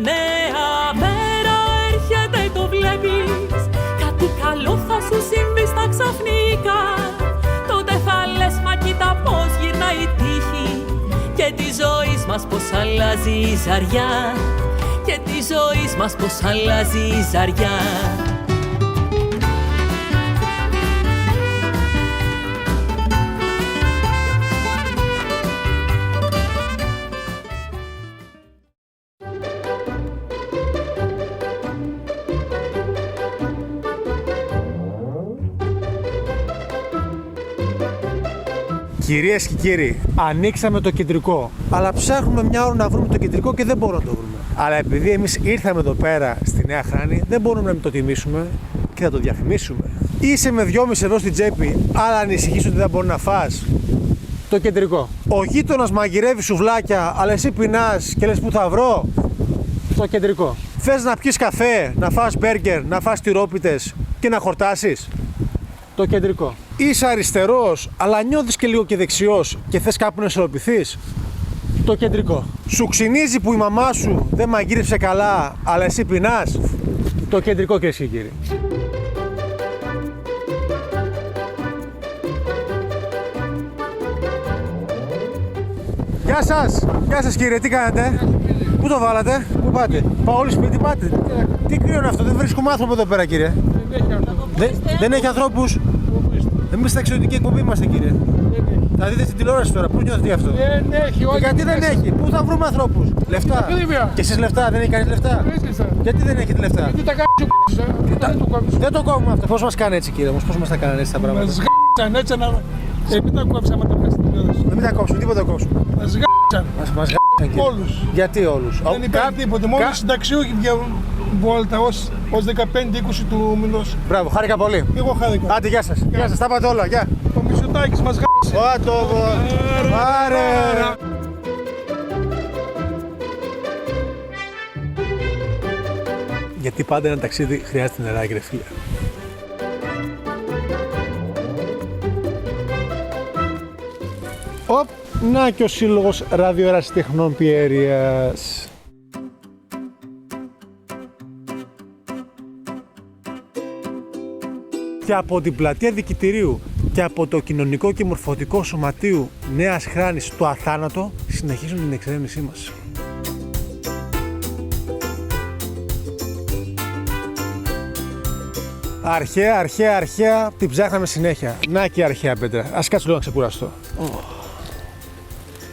νέα μέρα έρχεται, το βλέπεις. Κάτι καλό θα σου συμβεί στα ξαφνικά. Τότε θα λες, μα κοίτα πως γυρνάει η τύχη. Και τη ζωή μας πως αλλάζει η ζαριά. Και τη ζωή μας πως αλλάζει η ζαριά. Κυρίες και κύριοι, ανοίξαμε το κεντρικό. Αλλά ψάχνουμε μια ώρα να βρούμε το κεντρικό και δεν μπορούμε να το βρούμε. Αλλά επειδή εμείς ήρθαμε εδώ πέρα στη Νέα Χράνη, δεν μπορούμε να μην το τιμήσουμε και θα το διαφημίσουμε. Είσαι με 2,5 ευρώ στην τσέπη, αλλά ανησυχείς ότι δεν μπορεί να φας. Το κεντρικό. Ο γείτονας μαγειρεύει σουβλάκια, αλλά εσύ πεινάς και λες που θα βρω. Το κεντρικό. Θες να πιεις καφέ, να φας μπέργκερ, να φας τυρόπιτες και να χορτάσεις. Το κεντρικό. Είσαι αριστερός, αλλά νιώθεις και λίγο και δεξιός και θες κάπου να ισορροπηθείς. Το κεντρικό. Σου ξυνίζει που η μαμά σου δεν μαγείρεψε καλά, αλλά εσύ πεινάς. Το κεντρικό, κυρίες και κύριοι. Γεια σας! Γεια σας κύριε, τι κάνετε? Πού το βάλατε? Πού πάτε? Πάω όλοι σπίτι πάτε? Τι κρύο είναι αυτό, δεν βρίσκουμε άνθρωπο εδώ πέρα κύριε. Δεν έχει ανθρώπους. Εμείς στα εξωτική εκπομπή είμαστε κύριε. Θα δείτε στην τηλεόραση τώρα, πού νιώθετε αυτό? Δεν έχει, όχι. Γιατί δεν έχει, πού θα βρούμε ανθρώπους? Λεφτά. Και εσείς λεφτά, δεν έχει κανείς λεφτά? Γιατί δεν έχετε λεφτά? Γιατί τα κάνει Δεν το κόβουμε αυτό. Πώς μας κάνει έτσι κύριε όμως, πώς μας τα κάνανε έτσι τα πράγματα? Μας γάψαν έτσι να... Μην τα κόψαμε τα μέσα στην τηλεόραση. Μην τα κόψουμε, τίποτα το κόψουμε. Μας γάψαν. Μας γάψαν κύριε. Όλους. Γιατί όλους? Δεν υπάρχει τίποτε, μόνο οι συνταξιούχοι βγαίνουν βόλτα ως 15-20 του μηνός. Μπράβο, χάρηκα πολύ. Εγώ χάρηκα. Άντε, γεια σας. Γεια σας, τα πάτε όλα, γεια. Ο Μητσοτάκης μας γάψε. Ω, το... Άρε! Γιατί πάντα ένα ταξίδι χρειάζεται νεράκι ρε φίλε. Οπ, να και ο Σύλλογος Ραδιοερασιτεχνών Πιέρειας. Και από την πλατεία Δικητηρίου και από το Κοινωνικό και Μορφωτικό Σωματείο Νέας Χράνης στο Αθάνατο συνεχίζουν την εξερεύνησή μας. Αρχαία, την ψάχναμε συνέχεια. Να και η αρχαία πέτρα. Ας κάτσω λίγο να ξεκουραστώ.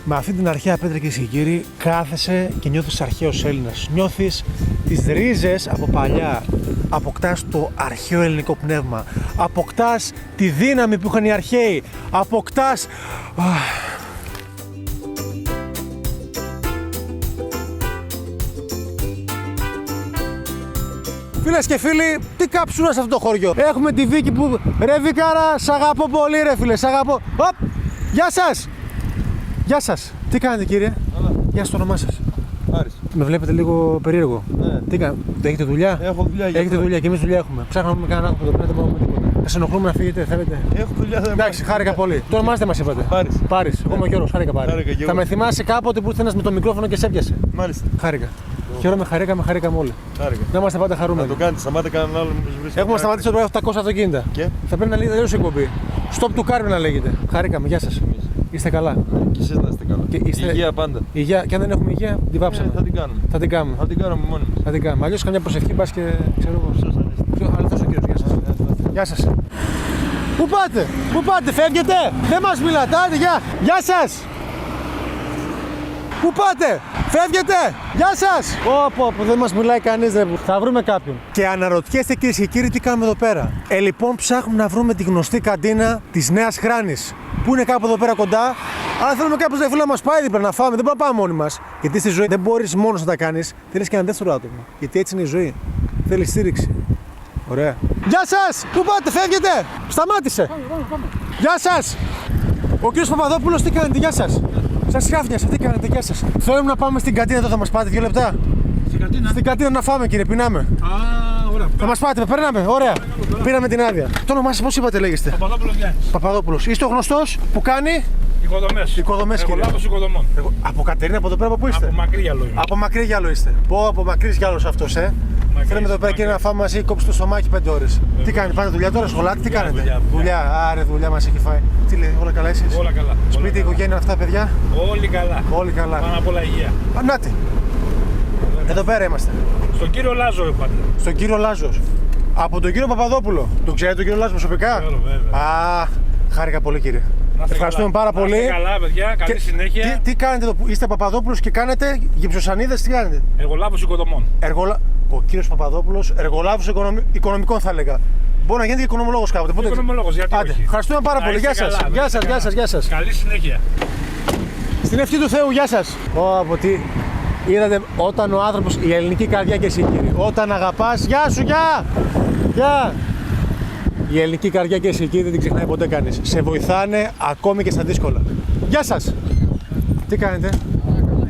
Με αυτή την αρχαία πέτρα, κυρίες και κύριοι, κάθεσαι και νιώθεις αρχαίος Έλληνας. Νιώθεις τις ρίζες από παλιά. Αποκτάς το αρχαίο ελληνικό πνεύμα. Αποκτάς τη δύναμη που είχαν οι αρχαίοι. Αποκτάς... Φίλες και φίλοι, τι κάψουνα σε αυτό το χωριό. Έχουμε τη Βίκη που... Ρε Βίκαρα, σ' αγαπώ πολύ ρε φίλε, σ' αγαπώ. Οπ! Γεια σας! Γεια σας! Τι κάνετε κύριε? Γεια σας, το όνομά σας? Άρης. Με βλέπετε λίγο περίεργο. Ναι. Τι κάνετε, έχετε δουλειά? Έχω δουλειά. Έχετε δουλειά και εμείς δουλειά έχουμε. Ψάχνουμε να κάνουμε άνθρωπο εδώ πέρα, δεν μπορούμε τίποτα. Θα σε ενοχλούμε να φύγετε, θέλετε? Έχω δουλειά. Δεν Εντάξει, χάρηκα πολύ. Το όνομά δεν μας είπατε? Πάρης. Πάρης. Εγώ είμαι ο Γιώργος, χάρηκα Πάρη. Χάρηκα και Θα εγώ. με θυμάσαι κάποτε που ήρθε ένας με το μικρόφωνο και σε έπιασε. Μάλιστα. Χάρηκα. Χαίρομαι, χαρήκαμε όλοι. Χάρηκα. Να είμαστε πάντα Να χαρούμενοι. το κάνεις, σταμάτα κανέναν άλλο που βρίσκεται. Έχουμε σταματήσει το 800 αυτοκίνητα. Και? Θα πρέπει να λέγεται τελείως η εκπομπή. Stop του Κάρμι να λέγεται. Χαρήκαμε, γεια σας. Είστε καλά? Και εσείς να είστε καλά. Και είστε... Υγεία πάντα. Υγεία. Και αν δεν έχουμε υγεία, την πάψαμε. Θα την κάνουμε. Θα την κάνουμε. Θα την κάνουμε μόνοι μας. Θα την κάνουμε. Αλλιώς καμιά προσευχή πας και ξέρω εγώ. Ποιο αληθώς ο κύριος, γεια σας. Γεια σας. Πού πάτε? Πού πάτε? Φεύγετε? Δεν μας μιλάτε. Άντε, γεια σας. Πού πάτε? Φεύγετε! Γεια σας! Πω, δεν μας μιλάει κανείς ρε. Θα βρούμε κάποιον. Και αναρωτιέστε κυρίες και κύριοι τι κάνουμε εδώ πέρα. Λοιπόν ψάχνουμε να βρούμε τη γνωστή καντίνα της Νέας Χράνης. Που είναι κάπου εδώ πέρα κοντά. Αλλά θέλουμε κάποιος να να μας πάει δίπλα να φάμε. Δεν μπορούμε να πάμε μόνοι μας. Γιατί στη ζωή δεν μπορείς μόνος να τα κάνεις. Θέλεις και ένα δεύτερο άτομο. Γιατί έτσι είναι η ζωή. Θέλει στήριξη. Ωραία. Γεια σας! Πού πάτε? Φεύγετε! Σταμάτησε! Πάμε. Γεια σας! Ο κύριος Παπαδόπουλος τι κάνετε? Γεια σας! Σας χάφνιασα, τι κάνετε, γεια σας. Θέλουμε να πάμε στην καντίνα εδώ, θα μας πάτε 2 λεπτά. Στην καντίνα. Στην καντίνα να φάμε κύριε, πεινάμε. Α, ωραία. Θα μας πάτε, περνάμε, ωραία. Πήραμε την άδεια. Το όνομά σας πώς είπατε λέγεστε? Παπαδόπουλος Γιάννης. Παπαδόπουλος. Είστε ο γνωστός που κάνει Οικοδομές. κύριε. Εργολάβος οικοδομών. Από Κατερίνα, από εδώ πέρα από πού είστε? Από μακρύ γυαλό είμαι. Από μακρύ γυαλό είστε. Πω, από μακρύ γυαλός αυτός, Θέλουμε εδώ πέρα και να φάμε μαζί, κόψει το στομάχι 5 ώρες. Τι κάνει, πάτε δουλειά τώρα, σχολάτι, τι κάνετε? Δουλειά, άρε δουλειά μας έχει φάει. Τι λέει, όλα καλά εσείς? Όλα καλά. Σπίτι, οικογένεια, αυτά παιδιά. Όλοι καλά. Όλοι καλά. Πάνω απ' όλα υγεία. Νάτι. Εδώ πέρα είμαστε. Στον κύριο Λάζο είπατε. Στον κύριο Λάζος. Από τον κύριο Παπαδόπουλο. Τον ξέρετε τον κύριο Λάζο προσωπικά? Βέβαια. Α, χάρηκα πολύ κύριε. Ευχαριστούμε πάρα πολύ. Να είστε καλά, παιδιά. Καλή συνέχεια. Τι κάνετε εδώ που είστε Παπαδόπουλος και κάνετε γυψοσανίδες, τι κάνετε? Εργολάβος οικοδομών. Ο κύριος Παπαδόπουλος, εργολάβος οικονομικών θα έλεγα. Μπορεί να γίνεται και οικονομολόγος κάποτε. Πότε... Οικονομολόγος, γιατί Άντε, όχι. ευχαριστούμε πάρα Να πολύ. είστε Γεια σας. καλά, Γεια να σας, είστε γεια σας, γεια σας. Καλή συνέχεια. Στην ευχή του Θεού, γεια σας. Από τι. Είδατε όταν ο άνθρωπος, η ελληνική καρδιά και εσύ κύριε, όταν αγαπάς, γεια σου, γεια! Γεια! Η ελληνική καρδιά και εσύ κύριε δεν την ξεχνάει ποτέ κανείς. Σε βοηθάνε ακόμη και στα δύσκολα. Γεια σας! Τι κάνετε?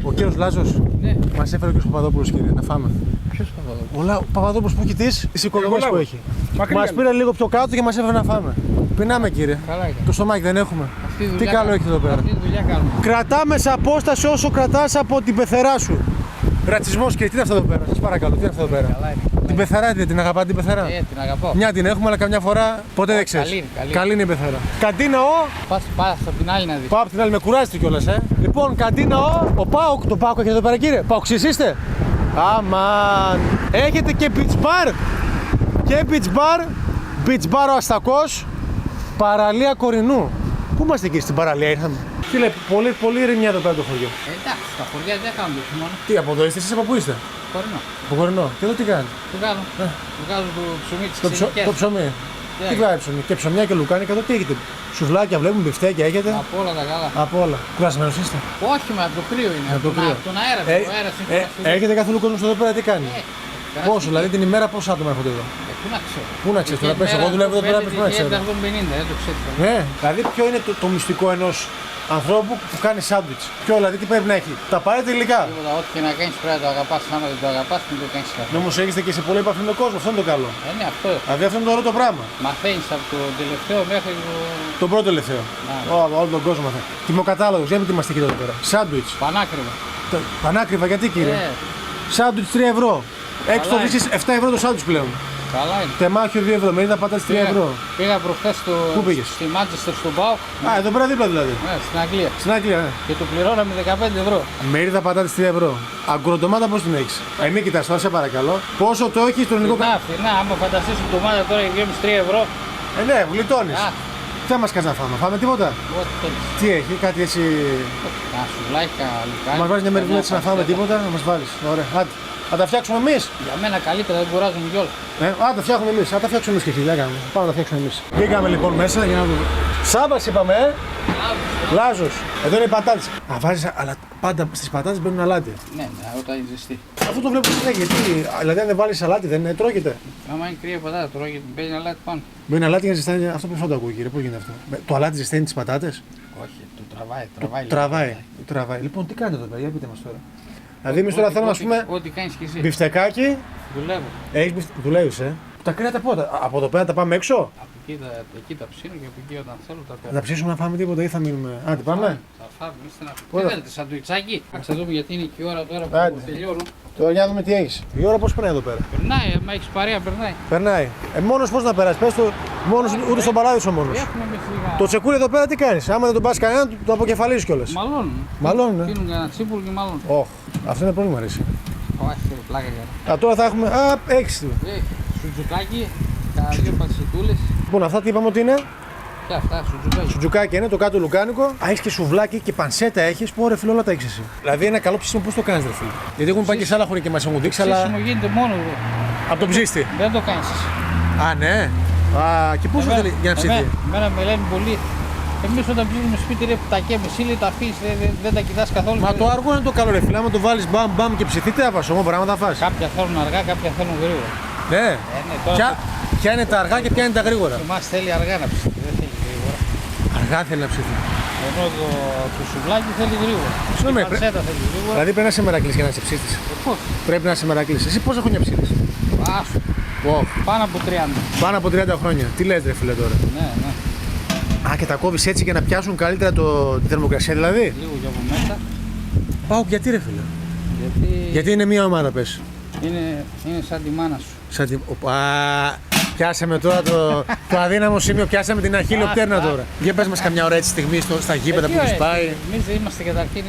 Ο κύριος Λάζος. Ναι. Μας έφερε ο κύριος Παπαδόπουλος κύριε, να φάμε. Ποιος Παπαδόπουλος? Ο Παπαδόπουλος που έχει τις οικοδομές που έχει. Μακρύ Μας γυαλό. πήρε λίγο πιο κάτω και μας έφερε να φάμε. Πεινάμε κύριε. Καλά είναι. Το στομάχι δεν έχουμε. Αυτή η Τι δουλειά καλό κάνουμε. έχετε εδώ πέρα? Αυτή τη δουλειά κάνουμε. Κρατάμε σε απόσταση όσο κρατάς από την πεθερά σου. Ρατσισμός κύριε, τι είναι αυτό εδώ πέρα? Σας παρακαλώ, τι είναι αυτό εδώ πέρα? Καλά είναι. Την πεθερά την αγαπάτε την πεθερά? Την αγαπάω. Μια την έχουμε, αλλά καμιά φορά ποτέ δεν ξέρεις. καλή είναι, καλή. Καλή είναι η πεθερά. Καντίνα ο. Πας από την άλλη να δεις. Πάω από την άλλη, με κουράζετε κιόλας, Λοιπόν, καντίνα ο Πάοκ. Το Πάοκ έχετε εδώ πέρα κύριε? Παοξής είστε? Αμάν. Έχετε και beach bar. Και beach bar. Beach bar ο Αστακός. Παραλία Κορινού. Πού είμαστε εκεί στην παραλία ήρθαμε? Τι λέει, πολύ ηρεμιά εδώ πέρα το χωριό. Εντάξει, στα χωριά δεν κάνουμε το χειμώνα. Τι από εδώ είστε, εσείς από πού είστε? Κορινό. Από Κορινό. Και εδώ τι κάνετε? Τι κάνω? Βγάζω το ψωμί της Το ξενικές. ψωμί. Τι Τι έγινε? βγάζει ψωμί? Και ψωμιά και λουκάνικα, εδώ τι έχετε? Σουβλάκια βλέπουμε, μπιφτέκια έχετε? Από όλα τα καλά. Από όλα. Κουρασμένος είστε? Όχι, μα από το κρύο είναι. Από το κρύο. Από τον αέρα. Ο αέρας είναι πιο Έχετε καθόλου κόσμο εδώ πέρα, τι κάνει? Πόσο, δηλαδή την ημέρα πόσα άτομα έρχονται εδώ? Πού να ξέρω. Πού να ξέρεις, τώρα πες, εγώ δουλεύω εδώ πέρα, πες να ξέρω. 50, δεν το ξέρω. Ναι, δηλαδή ποιο είναι το μυστικό ενός ανθρώπου που κάνει σάντουιτς? Ποιο δηλαδή, τι πρέπει να έχει? Τα απαραίτητα υλικά. Τίποτα, ό,τι και να κάνεις πρέπει να το αγαπάς. Άμα δεν το αγαπάς, μην το κάνεις καθόλου. Όμως έχετε και σε πολύ επαφή με τον κόσμο, αυτό είναι το καλό. Ναι, αυτό. Δηλαδή αυτό είναι το ωραίο το πράγμα. Μαθαίνεις από το τελευταίο μέχρι το Το πρώτο τελευταίο. Όλο τον κόσμο μαθαίνει. Τιμοκατάλογος, για μην τι μας τυχείτε εδώ πέρα. Σάντουιτς. πανάκριβο. Πανάκριβα, γιατί κύριε? Σάντουιτς 3 ευρώ. Έξω το Καλά βρίσκεις 7 ευρώ το σάντουιτς πλέον. Καλά είναι. Τεμάχιο 2 ευρώ, μερίδα πατάτας 3 ευρώ. Πήγα προχθές Πού πήγες? στη Μάντσεστερ στον ΠΑΟΚ, Α, εδώ πέρα δίπλα δηλαδή. ναι, στην Αγγλία. Στην Αγγλία, ναι. Και το πληρώναμε 15 ευρώ. Μερίδα πατάτας 3 ευρώ. Αγκουροντομάτα πώς την έχεις? Μην κοιτάς τώρα, σε παρακαλώ. Πόσο το έχεις στο ελληνικό Να, φινά, άμα φανταστείς την ντομάτα τώρα για 2,5-3 ευρώ, Ναι, γλιτώνεις. Α. Τι θα μας κάνεις να φάμε? Φάμε τίποτα? ό,τι θέλεις. Τι έχει, κάτι έτσι. Να σουβλάκια, λουκάνια. Μας βάζεις μια μερίδα έτσι να φάμε παστέτα. τίποτα? Να μας βάλεις. Ωραία. Άντε. Θα τα φτιάξουμε εμείς. Για μένα καλύτερα, δεν κουράζουν κιόλας. Α, τα φτιάχνουμε εμείς. Α, τα φτιάξουμε εμείς και εσύ. Πάμε να τα φτιάξουμε εμείς. Μπήκαμε λοιπόν μέσα για να δούμε. Σάββας είπαμε, Λάζος. Εδώ είναι οι πατάτες. Α, βάζεις, αλλά πάντα στις πατάτες μπαίνουν αλάτι. Ναι, όταν είναι ζεστή. Αυτό το βλέπω συνέχεια. Γιατί, δηλαδή αν δεν βάλεις αλάτι δεν τρώγεται. Άμα είναι κρύα πατάτα, τρώγεται, μπαίνει αλάτι πάνω. Μπαίνει αλάτι για να ζεστάνει. Αυτό που το ακούω κύριε. Πώς γίνεται αυτό? Το αλάτι ζεσταίνει τις πατάτες? Όχι, το τραβάει. Τραβάει. Λοιπόν, τι κάνετε εδώ πέρα, για πείτε μας τώρα. Δηλαδή εμείς τώρα θέλουμε, ας πούμε, Ό,τι κάνεις κι εσύ. μπιφτεκάκι. Δουλεύω. Δουλεύεις, Τα κρέατα πότε? Από εδώ πέρα τα πάμε έξω? Από εκεί τα ψήνω και από εκεί όταν θέλω τα Θα παίρνω. τα ψήσουμε να φάμε τίποτα ή θα μείνουμε? Άντε, πάμε. Θα φάμε, είστε να Ωραία. Τι θέλετε, σαντουιτσάκι. Θα δούμε γιατί είναι και η ώρα τώρα Άντε. που τελειώνω. Τώρα για να δούμε τι έχεις. Η ώρα πώς περνάει εδώ πέρα? Περνάει, άμα έχεις παρέα, περνάει. Περνάει. Μόνος πώς να περάσει? Πες το, μόνος ούτε στον παράδεισο μόνος. Έχουμε εμείς λίγα. Το τσεκούρι εδώ πέρα τι κάνεις? Άμα δεν τον πας κανέναν, το αποκεφαλίζεις κιόλας. Μαλώνουν. Μαλώνουν, ναι. Πίνουν κανένα τσίπουρ και μάλλον. Όχ, αυτό είναι πολύ μου αρέσει. Όχι, θέλει πλάκα για. Τώρα θα έχουμε. Έχεις. Σουτζουκάκι, τα δύο πατσιτούλες. Λοιπόν, αυτά τι είπαμε ότι είναι? Και αυτά, σουτζουκάκι. Σουτζουκάκι είναι, το κάτω λουκάνικο. Έχεις και σουβλάκι και πανσέτα έχεις. Πω ρε φίλε, όλα τα έχεις εσύ. Δηλαδή ένα καλό ψήσιμο πώς το κάνεις, ρε φίλε? Γιατί έχουμε πάει και σε άλλα χωριά και μας έχουν δείξει, αλλά. Ψήσιμο γίνεται μόνο εδώ. Από τον ψήστη. Δεν το κάνεις εσύ. Α, ναι. Και πόσο θέλει για να ψηθεί? Εμένα με λένε πολύ. Εμείς όταν ψήνουμε σπίτι ρε τα και μισή τα αφήνεις, δεν τα κοιτάς καθόλου. Μα το αργό είναι το καλό, ρε φίλε. Άμα το βάλεις μπαμ μπαμ και ψηθεί, τι θα φας? Όμως πράγματα θα φας. Κάποια θέλουν αργά, κάποια θέλουν γρήγορα. Ναι. Ναι, τώρα Ποια είναι τα αργά και ποια είναι τα γρήγορα? εμάς θέλει αργά να ψηθεί, δεν θέλει γρήγορα. Αργά θέλει να ψηθεί. Ενώ το σουβλάκι θέλει γρήγορα. Συγγνώμη, Η πανσέτα θέλει γρήγορα. Δηλαδή πρέπει να είσαι μερακλής για να σε ψήσεις. Πώς. Πρέπει να είσαι μερακλής. Εσύ πόσα χρόνια ψήνεις? Άσου. Wow. Πάνω από 30. Πάνω από 30 χρόνια. Τι λες ρε φίλε τώρα. Ναι, ναι. Α, και τα κόβεις έτσι για να πιάσουν καλύτερα τη θερμοκρασία δηλαδή. Λίγο και από μέσα. Πάω, γιατί ρε φίλε. Γιατί είναι μία ομάδα πες. Είναι σαν τη μάνα σου. Σαν τη... Πιάσαμε τώρα το αδύναμο σημείο, πιάσαμε την αχίλλειο πτέρνα τώρα. Για πες μας καμιά ώρα έτσι στιγμή στα γήπεδα που έχεις πάει. Εμείς είμαστε καταρχήν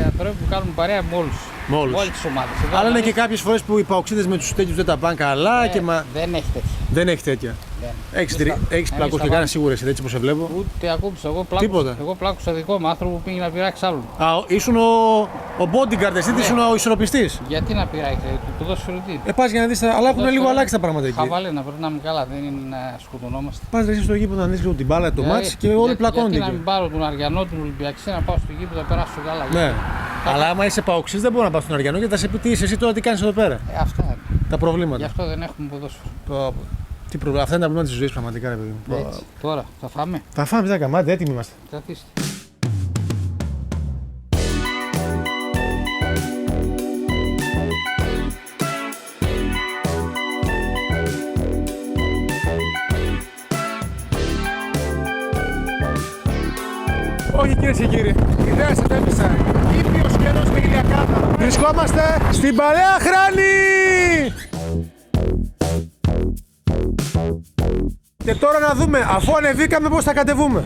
άνθρωποι που κάνουμε παρέα με όλους. Με όλους. Όλες τις ομάδες. Αλλά είναι και κάποιες φορές που οι παοξίδες με τους τέτοιους δεν τα πάνε καλά και Δεν έχει τέτοια. Δεν έχει τέτοια. Έχεις πλακώσει και κάνα σίγουρα εσύ, έτσι πως σε βλέπω. Ούτε ακούμπησα. Τίποτα. Εγώ πλάκωσα δικό μου άνθρωπο που πήγε να πειράξει άλλον. Α, ήσουν ο bodyguard, εσύ ήσουν ο ισορροπιστής. Γιατί να πειράξει, του δώσει φροντίδι. Πας για να δεις, αλλά έχουν λίγο αλλάξει τα πράγματα εκεί. Χαβαλέ να περνάμε καλά, δεν είναι να σκοτωνόμαστε. Πας εσύ στο γήπεδο να δεις λίγο την μπάλα, το μάτς και όλοι πλακώνονται. Γιατί να εκεί. μην πάρω τον Αριανό, τον Ολυμπιακή, να πάω στο γήπεδο να περάσω καλά. Ναι. Αλλά άμα είσαι παοξής δεν μπορεί να πας στον Αριανό γιατί θα σε πει τι είσαι εσύ τώρα, τι κάνεις εδώ πέρα. Αυτά είναι. Τα Γι' προβλήματα. αυτό δεν έχουμε ποδόσφαιρο. Τι προβλήματα. Αυτά είναι τα προβλήματα της ζωής πραγματικά, ρε παιδί μου. Έτσι. Τώρα, θα φάμε. Θα φάμε, δεν καμάτι, έτοιμοι είμαστε. Κρατήστε. Όχι κυρίες και κύριοι, ιδέα σας έπεισα. Ήπιος καιρός με ηλιακάδα. Βρισκόμαστε στην Παλαιά Χράνη! Και τώρα να δούμε, αφού ανεβήκαμε, πώς θα κατεβούμε.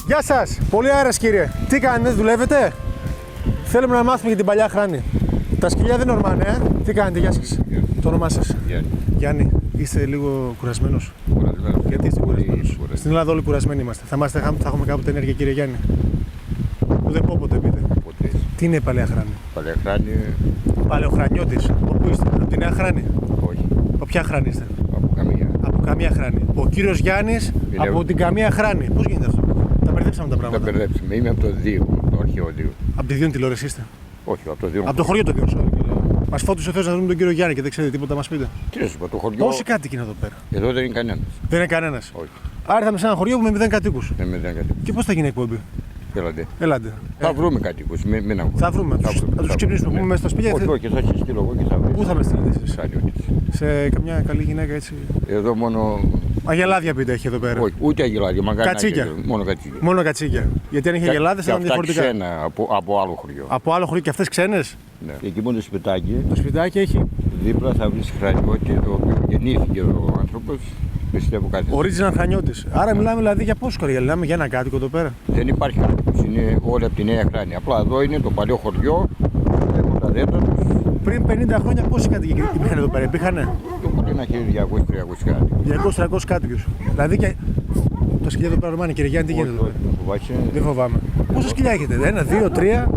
Γεια σας! Πολύ αέρας κύριε. Τι κάνετε, δουλεύετε? Θέλουμε να μάθουμε για την Παλαιά Χράνη. Τα σκυλιά δεν ορμάνε, Τι κάνετε, γεια σας. Το όνομά σας? Γιάννη. Γιάννη, είστε λίγο κουρασμένος? Γιατί είστε κουρασμένος? Στην Ελλάδα όλοι κουρασμένοι είμαστε. Θα έχουμε κάποτε ενέργεια κύριε Γιάννη? Δεν πω ποτέ, πείτε. Ποτέ. Τι είναι η Παλαιά Χράνη? Παλαιά Χράνη, Παλαιοχρανιώτης. Από πού είστε? Από τη Νέα Χράνη? όχι. Από ποια Χράνη είστε? Από καμία. Από καμία Χράνη. Ο κύριος Γιάννης Είναι- από την καμία Χράνη. Πώς γίνεται αυτό? Τα μπερδέψαμε τα Τα πράγματα. μπερδέψουμε. Είμαι από το Δίο, το αρχαίο Δίο. Από τη Δίον τηλεόραση είστε? Όχι, από το Δίο. Από το χωριό το Δίον, sorry. Μας φώτισε ο Θεός να δούμε τον κύριο Γιάννη και δεν ξέρετε τίποτα να μας πείτε. Τι να σου πω, το χωριό. Πόσοι κάτοικοι είναι εδώ πέρα? Εδώ δεν είναι κανένα. Δεν είναι κανένας. Όχι. Άρα ήρθαμε σε ένα χωριό με 0 κατοίκους. Δεν με κάτι. Και πώς θα γίνει η εκπομπή? Έλατε. Ελάτε. Θα βρούμε κατοίκους, μην αγχώνεσαι. Θα βρούμε. Θα τους ξυπνήσουμε. Πούμε μέσα στο σπίτι. Όχι, όχι, θα σε στείλω εγώ και θα βρεις. Πού θα με στείλετε εσείς? Σαλιώτης. Σε καμιά καλή γυναίκα έτσι? Εδώ μόνο. Αγελάδια πείτε έχει εδώ πέρα. Όχι, ούτε αγελάδια, μακάρι να Κατσίκια. έχει, μόνο κατσίκια. Μόνο κατσίκια. Γιατί αν είχε αγελάδες θα Και ήταν αυτά διαφορετικά. ξένα από άλλο χωριό. Από άλλο χωριό και αυτές ξένες. Ναι. Εκεί μόνο το σπιτάκι, Το σπιτάκι έχει δίπλα θα βρεις Χρανιώτη, το οποίο γεννήθηκε ο άνθρωπος. Πιστεύω κάτι. original Χρανιώτης. Άρα μιλάμε δηλαδή για πόσο χωριά? Μιλάμε για ένα κάτοικο εδώ πέρα. Δεν υπάρχει άνθρωπος, είναι όλοι από τη Νέα Χράνη. Απλά εδώ είναι το παλιό χωριό, έχουν τα δέντρα τους. Πριν 50 χρόνια πόσοι κάτοικοι υπήρχαν εδώ πέρα? Υπήρχαν Το μπορεί να έχει 200-300 κάτι. 200-300 κάτοικους. Δηλαδή και το σκυλιά εδώ πέρα ορμάνε. Κύριε Γιάννη, τι γίνεται εδώ πέρα? Φοβάσαι. Δεν φοβάμαι. Πόσα σκυλιά έχετε? 1, 2, 3,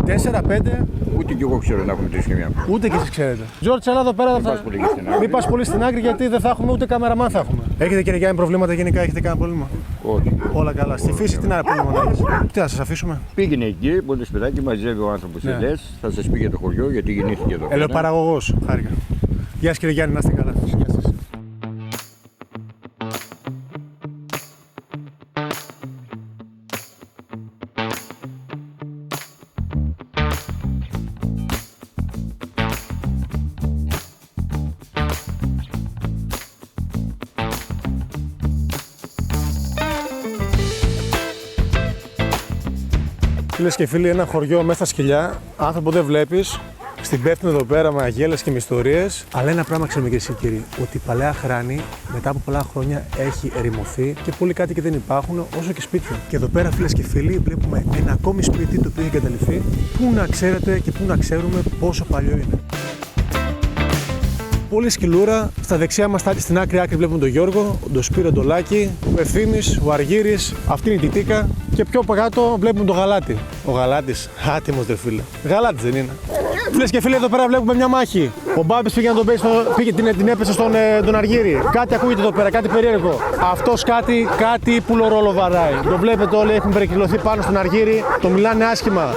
4, 5. Ούτε κι εγώ ξέρω να έχουμε τρεις και μία. Ούτε και εσείς ξέρετε. Τζόρτζ, έλα εδώ πέρα. Μην πας πολύ στην άκρη. Μην πας πολύ στην άκρη γιατί δεν θα έχουμε ούτε καμεραμάν θα έχουμε. Έχετε κύριε Γιάννη προβλήματα γενικά? Έχετε κανένα πρόβλημα? Όχι. Όλα καλά. Στη φύση τι να πρόβλημα να έχεις? Τι να σας αφήσουμε? Πήγαινε εκεί, μπορεί το σπιτάκι, μαζεύει ο άνθρωπος Ναι. ελιές, θα σας πει για το χωριό γιατί γεννήθηκε εδώ. πέρα. Ελαιοπαραγωγός. Χάρηκα. Γεια σας κύριε Γιάννη, να είστε καλά. Γεια σας. Φίλες και φίλοι, ένα χωριό μέσα στα σκυλιά, άνθρωπο δεν βλέπεις, στην πέφτουν εδώ πέρα με αγέλες και με ιστορίες. Αλλά ένα πράγμα ξέρουμε κυρίες και κύριοι, ότι η Παλαιά Χράνη μετά από πολλά χρόνια έχει ερημωθεί και πολλοί κάτοικοι δεν υπάρχουν, όσο και σπίτια. Και εδώ πέρα, φίλες και φίλοι, βλέπουμε ένα ακόμη σπίτι το οποίο έχει εγκαταλειφθεί. Πού να ξέρετε και πού να ξέρουμε πόσο παλιό είναι. Πολύ σκυλούρα. Στα δεξιά μας, στην άκρη βλέπουμε τον Γιώργο, τον Σπύρο, τον Λάκη, ο Ευθύμης, ο Αργύρης. Αυτή είναι η Τιτίκα Και πιο κάτω βλέπουμε τον Γαλάτη. Ο Γαλάτης, άτιμος δε φίλε. Γαλάτης δεν είναι. Φίλες και φίλοι, εδώ πέρα βλέπουμε μια μάχη. Ο Μπάμπης πήγε να τον πέσει, την έπεσε στον Αργύρι. Κάτι ακούγεται εδώ πέρα, κάτι περίεργο. Αυτός κάτι πουλορόλο βαράει. Το βλέπετε όλοι, έχουν περικυκλωθεί πάνω στον Αργύρι. Το μιλάνε άσχημα.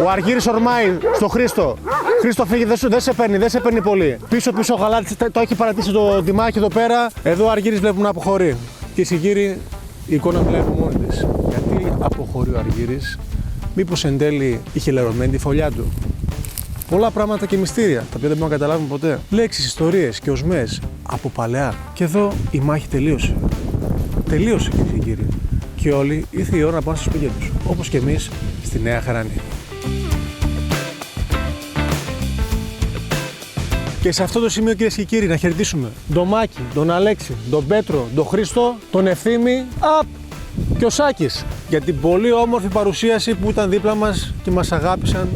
Ο Αργύρης ορμάει στο Χρήστο. Χρήστο, φύγει, δεν σε παίρνει πολύ. Πίσω ο Γαλάτης το έχει παρατήσει τη μάχη εδώ πέρα. Εδώ ο Αργύρης βλέπουμε να αποχωρεί. Κυρίες και κύριοι, η εικόνα μιλάει από μόνη της. Γιατί αποχωρεί ο Αργύρης, μήπως εν τέλει είχε λερωμένη τη φωλιά του. Πολλά πράγματα και μυστήρια, τα οποία δεν μπορούμε να καταλάβουμε ποτέ. Λέξεις, ιστορίες και οσμές από παλαιά. Και εδώ η μάχη τελείωσε. Τελείωσε, κυρίες και κύριοι. Και όλοι ήρθε η ώρα να πάνε στα σπίτια τους. Όπως και εμείς στη Νέα Χαράνη. Και σε αυτό το σημείο, κυρίες και κύριοι, να χαιρετήσουμε τον Μάκη, τον Αλέξη, τον Πέτρο, τον Χρήστο, τον Ευθύμη και ο Σάκης για την πολύ όμορφη παρουσίαση που ήταν δίπλα μας και μας αγάπησαν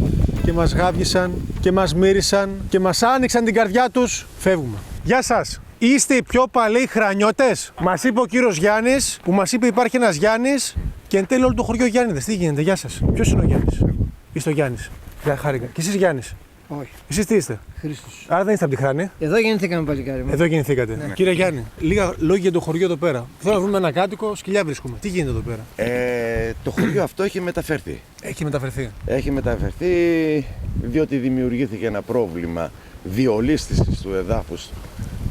και μας γάβγισαν και μας μύρισαν και μας άνοιξαν την καρδιά τους. Φεύγουμε. Γεια σας. Είστε οι πιο παλαιοί χρανιώτες. Μας είπε ο κύριος Γιάννης, που μας είπε υπάρχει ένας Γιάννης και εν τέλει όλο το χωριό Γιάννηδες. Τι γίνεται, γεια σας. Ποιος είναι ο Γιάννης? Είστε ο Γιάννης. Γεια, χάρηκα. Και εσείς Γιάννης? Όχι. Εσείς τι είστε? Χρήστος. Άρα δεν είστε από τη Χράνη. Εδώ γεννηθήκαμε παλικάρι μου. Εδώ γεννηθήκατε. Ναι. Κύριε Γιάννη, λίγα λόγια για το χωριό εδώ πέρα. Θέλω να βρούμε ένα κάτοικο, σκυλιά βρίσκουμε. Τι γίνεται εδώ πέρα? Το χωριό αυτό έχει μεταφερθεί. Έχει μεταφερθεί. Έχει μεταφερθεί διότι δημιουργήθηκε ένα πρόβλημα διολίσθησης του εδάφους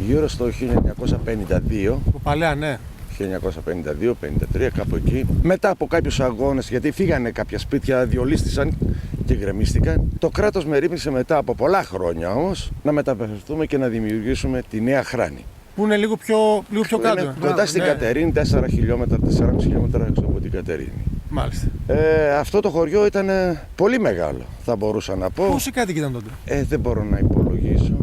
γύρω στο 1952. Παλαιά, ναι. 1952-53, κάπου εκεί. Μετά από κάποιους αγώνες, γιατί φύγανε κάποια σπίτια, διολίστησαν και γκρεμίστηκαν. Το κράτος μερίμνησε μετά από πολλά χρόνια όμως να μεταφερθούμε και να δημιουργήσουμε τη Νέα Χράνη. Που είναι λίγο πιο κάτω. Είναι κοντά στην Κατερίνη, 4 χιλιόμετρα, 4,5 χιλιόμετρα έξω από την Κατερίνη. Μάλιστα. Αυτό το χωριό ήταν πολύ μεγάλο, θα μπορούσα να πω. Πόσοι κάτοικοι ήταν τότε? Δεν μπορώ να υπολογίσω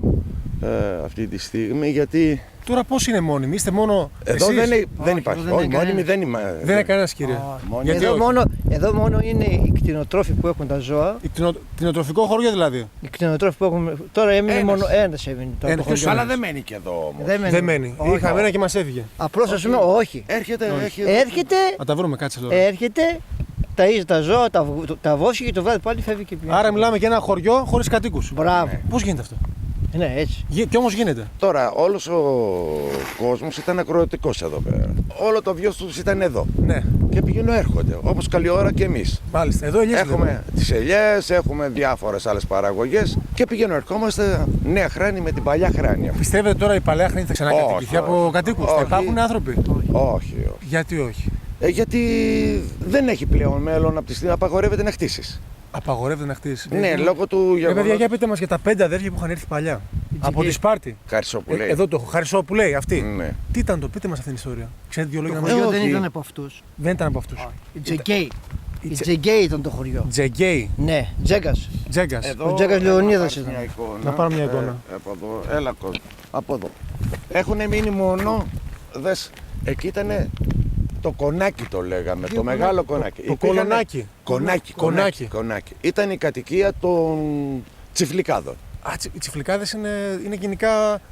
αυτή τη στιγμή, γιατί... Τώρα πώς είναι μόνιμοι, είστε μόνο Εδώ εσείς? δεν υπάρχει. Όχι, μόνιμοι δεν είμαι. Δεν είναι κανένας, κύριε. Γιατί εδώ μόνο είναι οι κτηνοτρόφοι που έχουν τα ζώα. Κτηνοτροφικό χωριό δηλαδή. Οι κτηνοτρόφοι που έχουν. Τώρα έμεινε μόνο ένας έμεινε. Αλλά δεν μένει και εδώ όμως. Δεν μένει. Είχαμε ένα και μας έφυγε. Απλώς ας πούμε, όχι. Έρχεται. Να τα βρούμε, κάτσε εδώ. Έρχεται, ταΐζει τα ζώα, τα βόσκει και το βράδυ πάλι φεύγει και πηγαίνει. Άρα μιλάμε για ένα χωριό χωρίς κατοίκους. Μπράβο. Πώς γίνεται αυτό? Ναι, έτσι. Και όμως γίνεται. Τώρα όλος ο κόσμος ήταν ακροατικός εδώ πέρα. Όλο το βιός τους ήταν εδώ. Ναι. Και πηγαίνουν έρχονται, όπως καλή ώρα και εμείς. Μάλιστα. Εδώ ελιές Έχουμε τις ελιές, έχουμε διάφορες άλλες παραγωγές και πηγαίνουν ερχόμαστε Νέα Χράνη με την παλιά Χράνη. Πιστεύετε τώρα η παλαιά Χράνη θα ξανακατοικηθεί Όχι, από όχι. κατοίκους? Θα Όχι. υπάρχουν άνθρωποι? Όχι. Γιατί όχι? Γιατί δεν έχει πλέον μέλλον από τη στιγμή απαγορεύεται να χτίσεις. Απαγορεύεται να χτίσει. Ναι, λόγω του Παιδιά, γεγονότος. για πείτε μας για τα 5 αδέρφια που είχαν έρθει παλιά. Από τη Σπάρτη. Χαρισόπουλε. Εδώ το Χαρισόπουλε, αυτή. Ναι. Τι ήταν το, πείτε μας αυτήν την ιστορία. Ξέρετε δύο λόγια να Το μας χωριό πείτε? δεν ήταν από αυτούς. Δεν ήταν από αυτούς. Η Τζεγκέι. Η Τζεγκέι ήταν το χωριό. Τζεγκέι. Ναι, Τζέγκας. Τζέγκας. Ο Τζέγκας Λεωνίδας ήταν. Να πάρω μια εικόνα. Από εδώ, έλα κόσμο. Από εδώ. Έχουν μείνει μόνο, δες, εκεί ήταν το κονάκι το λέγαμε, το μεγάλο κονάκι. Το κολονάκι. Κονάκι. Ήταν η κατοικία των Τσιφλικάδων. Οι τσιφλικάδες είναι γενικά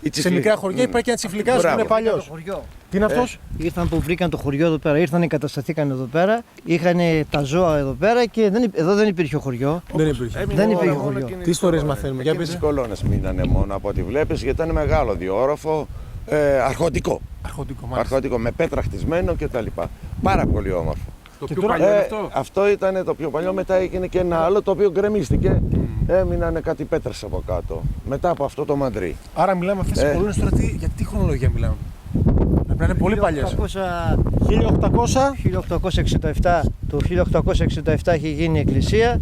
σε μικρά χωριά. Υπάρχει και ένα τσιφλικάδος που είναι παλιός. Τι είναι αυτός? Ήρθαν που βρήκαν το χωριό εδώ πέρα, ήρθαν, εγκατασταθήκαν εδώ πέρα, είχαν τα ζώα εδώ πέρα και εδώ δεν υπήρχε χωριό. Δεν υπήρχε. Δεν υπήρχε χωριό. Τι ιστορίες μαθαίνουμε, για Εκείνες οι πείτε. κολόνες μείνανε μόνο από ό,τι βλέπεις, γιατί ήταν μεγάλο διόροφο, αρχοντικό. Αρχοντικό, μάλιστα. Αρχοντικό με πέτρα χτισμένο κτλ. Πάρα πολύ όμορφο. Το πιο παλιό είναι αυτό. Αυτό ήταν το πιο παλιό, μετά έγινε και ένα άλλο το οποίο γκρεμίστηκε. Έμειναν κάτι πέτρες από κάτω. Μετά από αυτό το μαντρί. Άρα μιλάμε αυτές τις κολόνες τώρα, για τι χρονολογία μιλάμε? Πρέπει να είναι πολύ παλιές. 1867, το 1867 είχε γίνει η εκκλησία.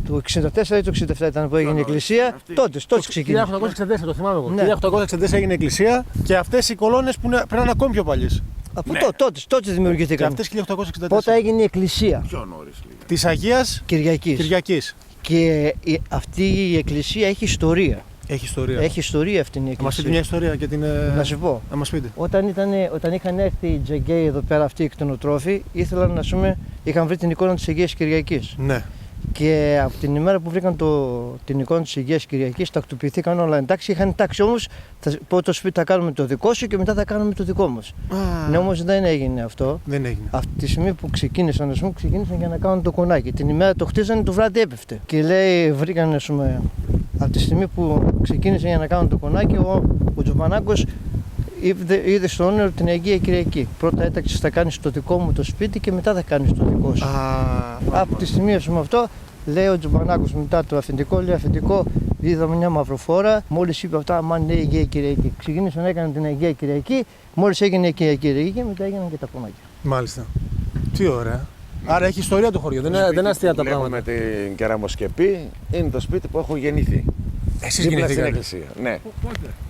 Το 64 ή το 67 ήταν που έγινε η εκκλησία. Τότε ξεκίνησε. 1864, το θυμάμαι εγώ. Ναι. 1864 έγινε η εκκλησία και αυτές οι κολόνες που πρέπει να είναι ακόμη πιο παλιές. Από τότε Και δημιουργήθηκαν. αυτές 1864. Πότε έγινε η εκκλησία Πιο νωρίς λίγο. Της Αγίας Κυριακής. Κυριακής. Και αυτή η εκκλησία έχει ιστορία. Έχει ιστορία. Έχει ιστορία αυτή η Να μας πείτε εκκλησία. μια ιστορία για την. Να σου πω. Να μας πείτε. Όταν είχαν έρθει οι Τζεγκέι εδώ πέρα, αυτοί οι κτηνοτρόφοι, ήθελαν να είχαν βρει την εικόνα της Αγίας Κυριακής. Ναι. Και από την ημέρα που βρήκαν την εικόνα της Αγίας Κυριακής, τακτοποιηθήκαν όλα εντάξει. Είχαν εντάξει όμως, θα πω το σπίτι θα κάνουμε το δικό σου και μετά θα κάνουμε το δικό μας. Ναι, όμως δεν έγινε αυτό. Δεν έγινε. Αυτή τη στιγμή που ξεκίνησαν για να κάνουν το κονάκι. Την ημέρα το χτίζανε, το βράδυ έπεφτε. Και λέει, βρήκαν, ας πούμε, από τη στιγμή που ξεκίνησαν για να κάνουν το κονάκι, ο Τζουπανάκος είδε στο όνειρο την Αγία Κυριακή. Πρώτα έταξε θα κάνεις το δικό μου το σπίτι και μετά θα κάνεις το δικό σου. Από τη στιγμή, ας πούμε, αυτό, λέει ο Τζουπανάκος μετά το αφεντικό, λέει αφεντικό, είδαμε μια μαυροφόρα. Μόλις είπε αυτά, αμάν είναι η Αγία Κυριακή. Ξεκίνησαν να έκαναν την Αγία Κυριακή, μόλις έγινε η Αγία Κυριακή και μετά έγιναν και τα κομμάτια. Μάλιστα. Τι ωραία. Άρα έχει ιστορία το χωριό, δεν είναι αστεία τα πράγματα. Με την κεραμοσκεπή είναι το σπίτι που έχω γεννηθεί. Εσείς Δίπλα στην γεννηθήκατε. εκκλησία. Ναι.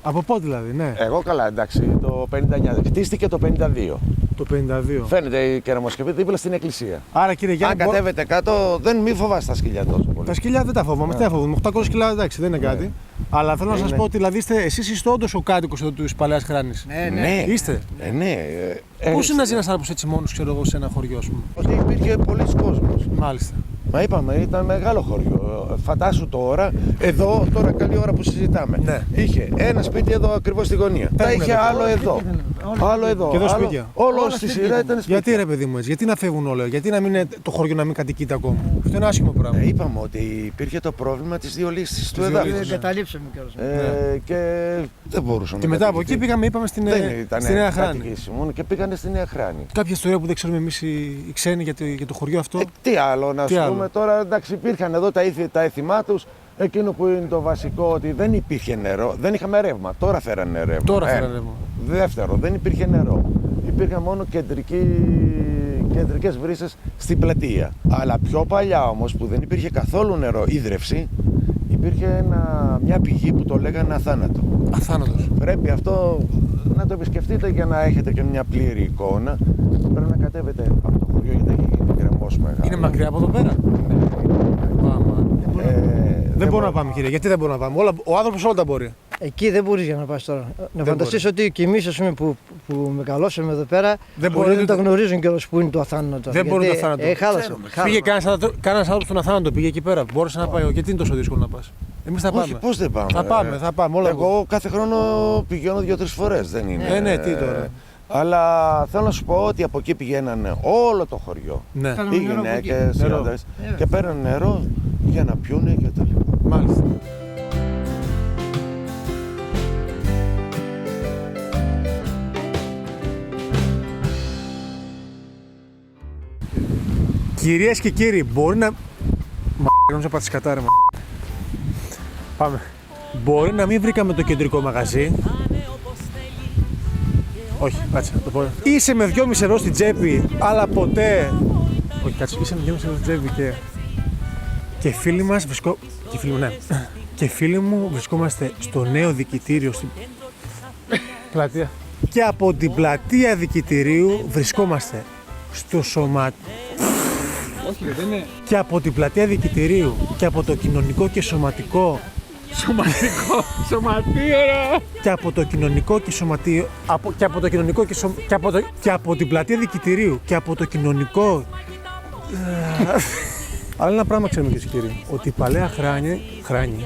Από πότε δηλαδή, ναι. Εγώ καλά, εντάξει, το 59. Χτίστηκε το 52. Το 52. Φαίνεται η κεραμοσκεπή δίπλα στην εκκλησία. Άρα κύριε Γιάννη, Αν κατέβετε κάτω, δεν μη φοβάστε τα σκυλιά τόσο πολύ. τα σκυλιά δεν τα φοβάμαι. Τι θα φοβάμαι. 800 κιλά εντάξει, δεν είναι κάτι. Αλλά θέλω να σας πω ότι δηλαδή εσείς είστε όντως ο κάτοικος εδώ της Παλαιάς Χράνης. Ναι. Είστε. Ναι. Πώς είναι να ζει ένας άνθρωπος έτσι μόνος, ξέρω εγώ, σε ένα χωριό, ας πούμε. Ότι υπήρχε πολλοί κόσμος. Μάλιστα. Μα είπαμε, ήταν μεγάλο χωριό. Φαντάσου τώρα, εδώ, τώρα καλή ώρα που συζητάμε. Ναι. Είχε ένα σπίτι εδώ ακριβώς στη γωνία. Τα είχε εδώ. άλλο εδώ. Άλλο εδώ. Και εδώ άλλο- σπίτια. Όλο στη σειρά ήταν σπίτια. Γιατί ρε παιδί μου έτσι, γιατί να φεύγουν όλα, γιατί να μην είναι το χωριό να μην κατοικείται ακόμα. Αυτό είναι άσχημο πράγμα. Είπαμε ότι υπήρχε το πρόβλημα της διολύσης του διολύσης. εδάφους. Εγκαταλείψαμε κιόλας. Και δεν μπορούσαμε Και να μετά από κατοικηθεί. εκεί πήγαμε, είπαμε στη Νέα Χράνη. Κατοικήσιμο και πήγανε στη Νέα Χράνη. Κάποια ιστορία που δεν ξέρουμε εμείς οι ξένοι για το χωριό αυτό. Τι άλλο να Τι σου άλλο? πούμε τώρα, εντάξει, υπήρχαν εδώ τα έθιμά τους. Εκείνο που είναι το βασικό, ότι δεν υπήρχε νερό, δεν είχαμε ρεύμα. Τώρα φέρανε ρεύμα. Τώρα φέρανε ρεύμα. Δεύτερο, δεν υπήρχε νερό. Υπήρχαν μόνο κεντρικές βρύσες στην πλατεία. Αλλά πιο παλιά όμως, που δεν υπήρχε καθόλου νερό, ίδρυυση, υπήρχε μια πηγή που το λέγανε αθάνατο. Αθάνατος. Πρέπει αυτό να το επισκεφτείτε για να έχετε και μια πλήρη εικόνα. Πρέπει να κατέβετε από το χωριό γιατί έχει γίνει γκρεμός μεγάλο. Είναι μακριά από εδώ πέρα. Δεν μπορούμε να πάμε, κύριε. Γιατί δεν μπορούμε να πάμε. Ο άνθρωπος όλα τα μπορεί. Εκεί δεν μπορείς για να πας τώρα. Να φανταστείς ότι και εμείς, ας πούμε, που μεγαλώσαμε εδώ πέρα, Δεν πολλοί μπορεί- δεν τα γνωρίζουν κιόλας που είναι το αθάνατο. Δεν μπορεί το αθάνατο. Χάλασε. Πήγε κανένας άνθρωπος στον αθάνατο, πήγε εκεί πέρα. Μπόρεσε να πάει. Γιατί είναι τόσο δύσκολο να πας. Εμείς θα Όχι, πάμε. πώς δεν πάμε. Θα πάμε. Όλα Εγώ κάθε χρόνο πηγαίνω 2-3 φορές, δεν είναι. Ναι, τι τώρα. Αλλά θέλω να σου πω ότι από εκεί πηγαίνανε όλο το χωριό. Ναι, Οι γυναίκες, οι Νερό. άντρες και παίρνουν νερό για να πιούνε και τα λοιπά. μάλιστα. Κυρίες και κύριοι, μπορεί να... Νόμιζα πάτε σκατάρα, Πάμε. Μπορεί να μην βρήκαμε το κεντρικό μαγαζί. Όχι, κάτσε να το πω. Είσαι με 2,5 ευρώ στην τσέπη, αλλά ποτέ... Όχι, κάτσε, είσαι με 2,5 ευρώ στην τσέπη και φίλοι μας και φίλοι μου, ναι. Και φίλοι μου βρισκόμαστε στο νέο δικητήριο στην πλατεία. Και από την πλατεία δικητηρίου βρισκόμαστε στο Όχι, δεν είναι. Και από την πλατεία δικητηρίου και από το κοινωνικό και σωματικό. Σωματείο, ρε! Και από το κοινωνικό και σωματείο. Και από το κοινωνικό και από την πλατεία δικητηρίου και από το κοινωνικό. Αλλά ένα πράγμα ξέρουμε, κυρίες και κύριοι. Ότι η Παλαιά Χράνη